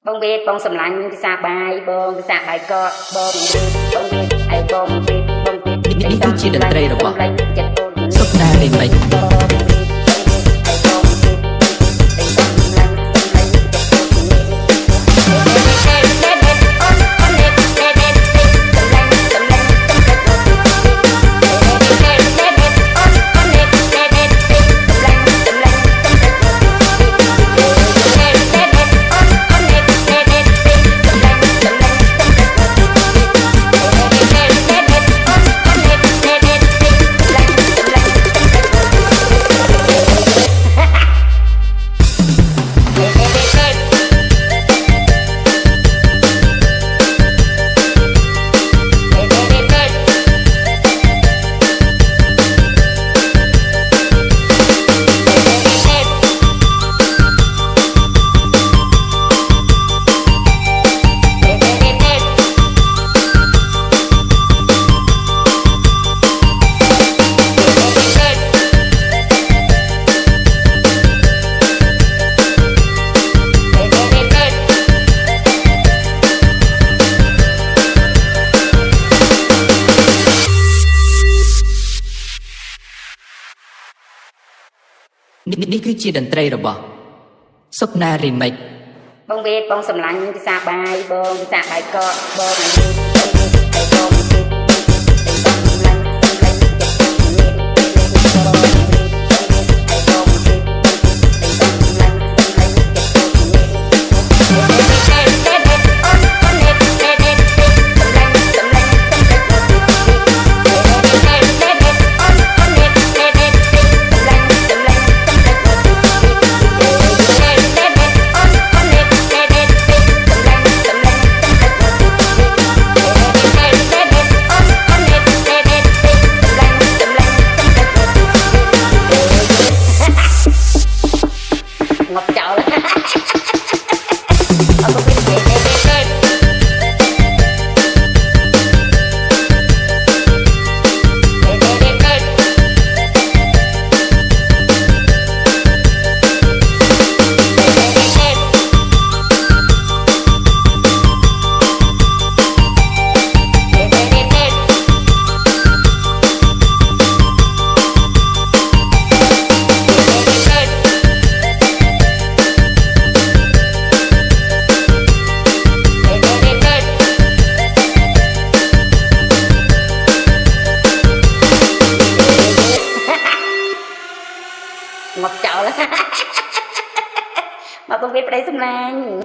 bông việt bông sầm lạnh cái xa bài bông cái xa bài co bông việt ai bông việtនេះគឺជាតន្ត្រីរបស់សុខដារីមិចនេះគឺជាតន្ត្រីរបស់សុខណារីមិចbông việt bông sầm lạnh cái xa bài bông cái xa bài co bông ngọc chậu ngọc chậu mà bông việt đây xâm lan